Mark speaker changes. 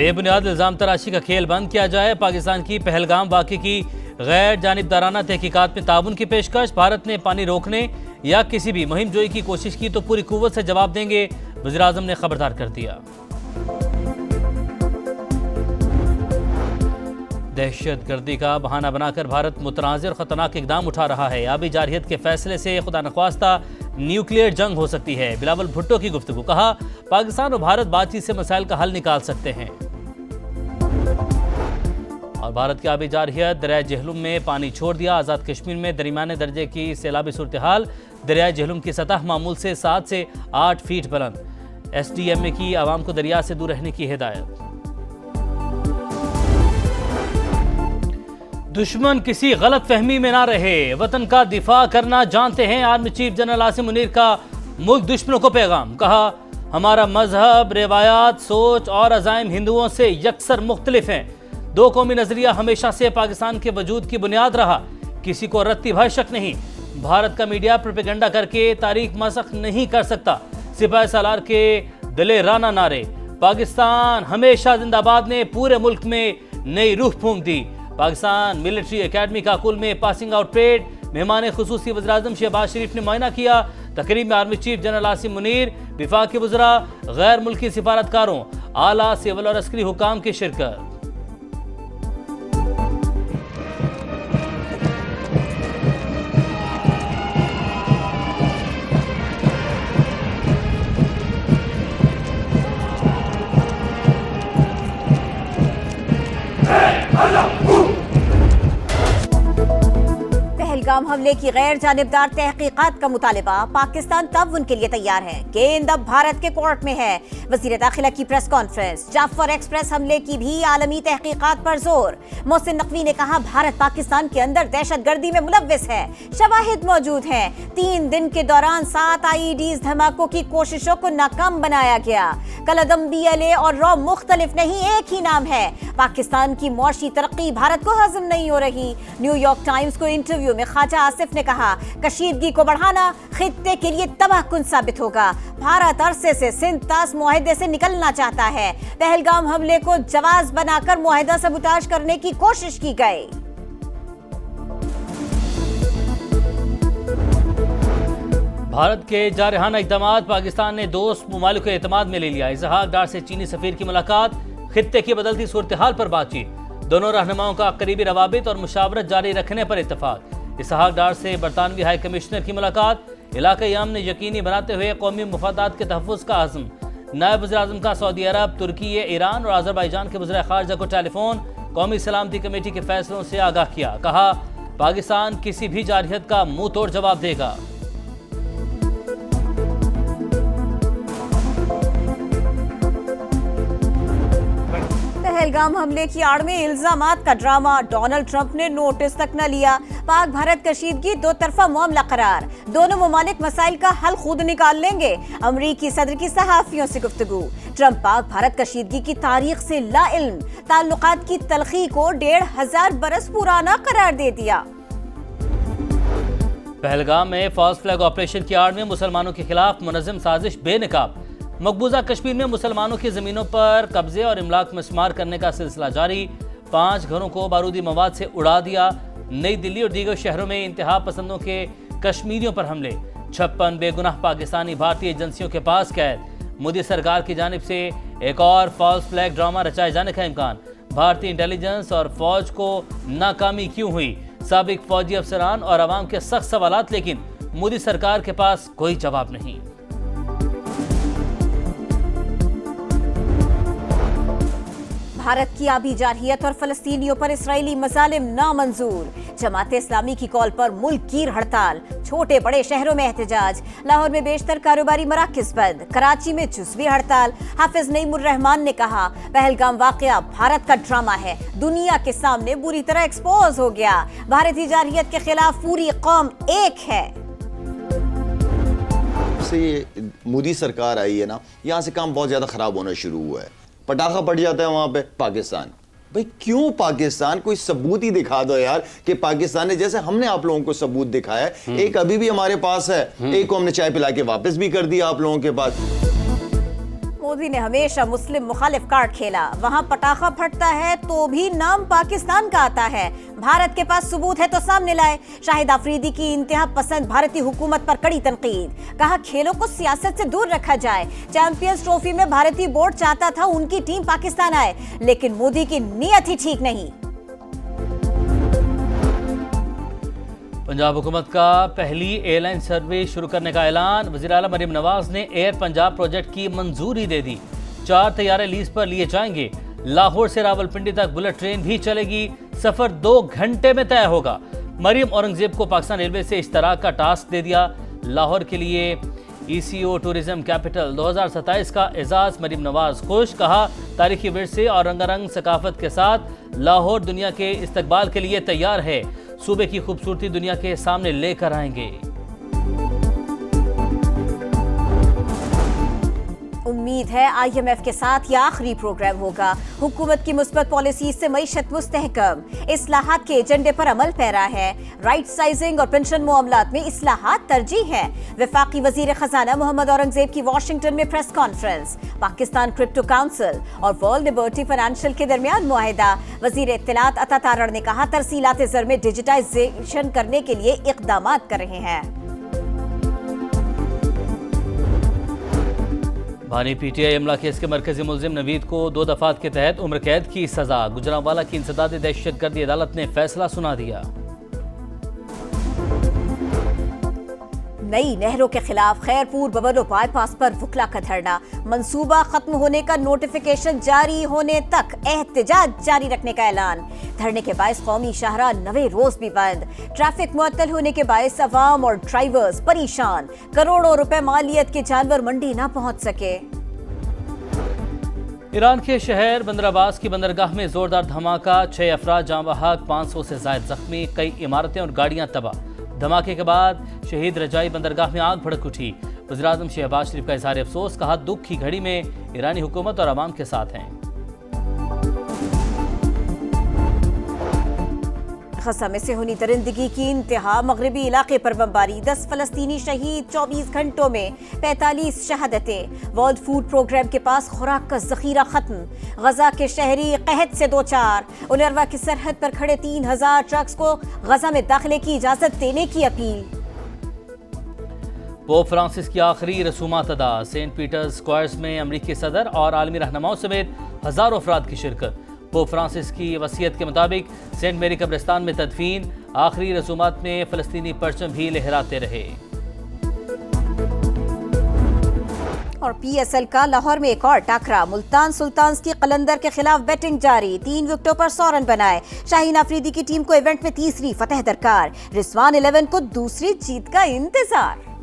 Speaker 1: बेबुनियाद इल्जाम तराशी का खेल बंद किया जाए। पाकिस्तान की पहलगाम वाक़े की गैर जानिबदाराना तहकीकात में ताउन की पेशकश। भारत ने पानी रोकने या किसी भी मुहिम जोई की कोशिश की तो पूरी कुव्वत से जवाब देंगे, वज़ीर-ए-आज़म ने खबरदार कर दिया। दहशतगर्दी का बहाना बनाकर भारत मुतनाज़िर और खतरनाक इकदाम उठा रहा है। आबी जारहियत के फैसले से खुदा नख्वास्ता न्यूक्लियर जंग हो सकती है। बिलावल भुट्टो की गुफ्तगू, कहा पाकिस्तान और भारत बातचीत से मसाइल का हल निकाल सकते हैं। और भारत की आबी जारहियत, दरिया जहलुम में पानी छोड़ दिया। आज़ाद कश्मीर में दरमियाने दर्जे की सैलाबी सूरत हाल। दरिया जहलुम की सतह मामूल से 7 से 8 फीट बुलंद। SDM ने की आवाम को दरिया से दूर रहने की हिदायत। दुश्मन किसी गलत फहमी में ना रहे, वतन का दिफा करना जानते हैं। Army chief general Asim Munir का मुल्क दुश्मनों को पैगाम, कहा हमारा मजहब, रिवायात, सोच और अज़ाइम हिंदुओं से यकसर मुख्तलिफ हैं। दो कौमी नजरिया हमेशा से पाकिस्तान के वजूद की बुनियाद रहा, किसी को रत्ती भर शक नहीं। भारत का मीडिया प्रोपेगेंडा करके तारीख मसख नहीं कर सकता। सिपाही सालार के दलेराना नारे पाकिस्तान हमेशा जिंदाबाद ने पूरे मुल्क में नई रूह फूंक दी। पाकिस्तान मिलिट्री एकेडमी काकुल में पासिंग आउट परेड, मेहमान खुसूसी वज़ीर-ए-आज़म शहबाज शरीफ ने मुआयना किया। तकरीब में army chief general Asim Munir, विफाकी वज़रा, गैर मुल्की सिफारतकारों, आला सिविल और अस्करी हुकाम की शिरकत।
Speaker 2: पहलगाम हमले की गैर जानिबदार तहकीकात का मुतालिबा पाकिस्तान तब उनके लिए तैयार है। गेंद अब भारत के कोर्ट में है। वज़ीर दाखिला की प्रेस कॉन्फ्रेंस। जाफर एक्सप्रेस हमले की भी आलमी तहकीकात पर जोर। मोहसिन नकवी ने कहा भारत पाकिस्तान के अंदर दहशतगर्दी में मुलव्विस है, शवाहिद मौजूद हैं। 3 दिन के दौरान 7 IEDs धमाकों की कोशिशों को नाकाम बनाया गया। कलअदम, BLA और रॉ मुख्तलिफ नहीं, एक ही नाम है। पाकिस्तान की मौशी तरक्की भारत को हजम नहीं हो रही। न्यूयॉर्क टाइम्स को इंटरव्यू में ख्वाजा आसिफ ने कहा कशीदगी को बढ़ाना खित्ते के लिए तबाहकुन साबित होगा। भारत अरसे से सिंध तास मुआहदे से निकलना चाहता है। पहलगाम हमले को जवाज बनाकर मुआहदा सबूताज करने की कोशिश की गई।
Speaker 1: भारत के जारहाना इक़दामात, पाकिस्तान ने दोस्त मुमालिक को एतमाद में ले लिया। इसहाक डार से चीनी सफीर की मुलाकात, खित्ते की बदलती सूरत हाल पर बातचीत। दोनों रहनुमाओं का करीबी रवाबित और मुशावरत जारी रखने पर इत्तफाक। इसहाक डार से बरतानवी हाई कमिश्नर की मुलाकात, इलाक़ाई अमन ने यकीनी बनाते हुए कौमी मुफादात के तहफ़्फ़ुज़ का आज़म। नायब वज़ीर-ए-आज़म का सऊदी अरब, तुर्की, ईरान और अज़रबैजान के वज़ीर ख़ारिजा को टेलीफोन, कौमी सलामती कमेटी के फैसलों से आगाह किया। कहा पाकिस्तान किसी भी जारहियत का मुंह तोड़ जवाब देगा।
Speaker 2: पहलगाम हमले की आड़ में इल्जामात का ड्रामा, डोनाल्ड ट्रंप ने नोटिस तक न लिया। पाक भारत कशीदगी दो तरफा मामला करार, दोनों ममालिक मसाइल का हल खुद निकाल लेंगे। अमरीकी सदर की सहाफियों से गुफ्तगू। ट्रंप पाक भारत कशीदगी की तारीख से लाइल्म, ताल्लुकात की तलखी को 1500 बरस पुराना करार दे दिया।
Speaker 1: पहलगाम में फॉल्स फ्लैग ऑपरेशन की आड़ में मुसलमानों के खिलाफ मुनज़्ज़म साजिश बेनकाब। मकबूजा कश्मीर में मुसलमानों की ज़मीनों पर कब्जे और इमलाक में शुमार करने का सिलसिला जारी। 5 घरों को बारूदी मवाद से उड़ा दिया। नई दिल्ली और दीगर शहरों में इंतहा पसंदों के कश्मीरियों पर हमले। 56 बेगुनाह पाकिस्तानी भारतीय एजेंसियों के पास कैद। मोदी सरकार की जानिब से एक और फॉल्स फ्लैग ड्रामा रचाए जाने का इम्कान। भारतीय इंटेलिजेंस और फौज को नाकामी क्यों हुई? साबिक फौजी अफसरान और अवाम के सख्त सवालात, लेकिन मोदी सरकार के पास कोई जवाब नहीं।
Speaker 2: भारत की आबी जारहियत और फलस्तीनियों पर इसराइली मजालिम नामंजूर। जमाते इस्लामी की कॉल पर मुल्क की हड़ताल। छोटे बड़े शहरों में एहतजाज। लाहौर में बेशतर कारोबारी मराकज़ बंद। कराची में जुज़वी हड़ताल। हाफिज नईमुर रहमान ने कहा पहलगाम वाक़या भारत का ड्रामा है, दुनिया के सामने बुरी तरह एक्सपोज हो गया। भारतीय जारहियत के खिलाफ पूरी कौम एक है।
Speaker 3: से मोदी सरकार आई है ना, यहाँ से काम बहुत ज्यादा खराब होना शुरू हुआ है। पटाखा पड़ जाता है वहां पे पाकिस्तान। भाई क्यों पाकिस्तान? कोई सबूत ही दिखा दो यार कि पाकिस्तान ने, जैसे हमने आप लोगों को सबूत दिखाया है, एक अभी भी हमारे पास है, एक को हमने चाय पिला के वापस भी कर दिया आप लोगों के पास।
Speaker 2: मोदी ने हमेशा मुस्लिम मुखालिफ कार्ड खेला। वहां पटाखा फटता है तो भी नाम पाकिस्तान का आता है। भारत के पास सबूत है तो सामने लाए। शाहिद अफरीदी की इंतहा पसंद भारतीय हुकूमत पर कड़ी तनकीद। कहा खेलों को सियासत से दूर रखा जाए। चैंपियंस ट्रॉफी में भारतीय बोर्ड चाहता था उनकी टीम पाकिस्तान आए, लेकिन मोदी की नीयत ही ठीक नहीं।
Speaker 1: पंजाब हुकूमत का पहली एयरलाइन सर्विस शुरू करने का ऐलान। वज़ीर आला मरीम नवाज ने एयर पंजाब प्रोजेक्ट की मंजूरी दे दी। 4 तैयारे लीज पर लिए जाएंगे। लाहौर से रावलपिंडी तक बुलेट ट्रेन भी चलेगी। सफर 2 घंटे में तय होगा। मरीम औरंगजेब को पाकिस्तान रेलवे से इश्तराक का टास्क दे दिया। लाहौर के लिए ECO टूरिज्म कैपिटल 2027 का एजाज। मरीम नवाज खुश। कहा तारीखी विरसे और रंगारंग सकाफत के साथ लाहौर दुनिया के इस्तकबाल के लिए तैयार है। सूबे की खूबसूरती दुनिया के सामने लेकर आएंगे।
Speaker 2: उम्मीद है IMF के साथ यह आखिरी प्रोग्राम होगा। हुकूमत की मुस्बत पॉलिसी से मईशत मुस्तहकम। इस्लाहात के एजेंडे पर अमल पैरा है। राइट साइजिंग और पेंशन मामलात में इस्लाहात तरजीह है। वफाकी वजीर खजाना मोहम्मद औरंगजेब की वाशिंगटन में press conference. Pakistan crypto council और वर्ल्ड लिबर्टी फाइनेंशियल के दरमियान मुआहिदा। वजीर इत्तलात अता तारड़ ने कहा तरसीलात ज़र में डिजिटाइजेशन करने के लिए इक़दामात कर रहे हैं।
Speaker 1: भानी PTI हमला केस के मरकजी मुलजिम नवीद को 2 दफात के तहत उम्र कैद की सजा। गुजरांवाला की इंसदादी दहशतगर्दी अदालत ने फैसला सुना दिया।
Speaker 2: नई नहरों के खिलाफ खैरपुर बबलो बाईपास पर वकला का धरना। मंसूबा खत्म होने का नोटिफिकेशन जारी होने तक एहतजाज जारी रखने का ऐलान। धरने के बायस कौमी शाहरा 9वें रोज भी बंद। ट्रैफिक मुअत्तल होने के बायस अवाम और ड्राइवर्स परेशान। करोड़ों रुपए मालियत के जानवर मंडी न पहुंच सके।
Speaker 1: ईरान के शहर बंदर अब्बास की बंदरगाह में जोरदार धमाका। 6 अफराद जाँ बहक, 500 से ज्यादा जख्मी। कई इमारतें और गाड़ियां तबाह। धमाके के बाद शहीद रजाई बंदरगाह में आग भड़क उठी। वज़ीर आज़म शहबाज शरीफ का इज़हार अफसोस। कहा दुख की घड़ी में ईरानी हुकूमत और अवाम के साथ हैं।
Speaker 2: गज़ा में सेहूनी दरिंदगी की इंतहा। मगरबी इलाके पर बमबारी। 10 फलस्तीनी शहीद। 24 घंटों में 45 शहादतें। वर्ल्ड फूड प्रोग्राम के पास खुराक का जखीरा खत्म। गज़ा के शहरी कहत से 2-4। उनरवा की सरहद पर खड़े 3000 ट्रक्स को गज़ा में दाखिले की इजाजत देने की अपील।
Speaker 1: पोप फ्रांसिस की आखिरी रसूमात अदा। सेंट पीटर्स स्क्वायर्स में अमरीकी सदर और आलमी रहनुमाओं समेत हजारों अफराद की शिरकत। पोप फ्रांसिस की वसीयत के मुताबिक सेंट मेरी कब्रिस्तान में तदफीन। आखिरी रसूमात में फलस्तीनी परचम भी लहराते रहे।
Speaker 2: और PSL का लाहौर में एक और टाकरा। मुल्तान सुल्तान्स की कलंदर के खिलाफ बैटिंग जारी। 3 विकेटों पर 100 रन बनाए। शाहीन अफरीदी की टीम को इवेंट में तीसरी फतह दरकार। रिजवान 11 को दूसरी जीत का इंतजार।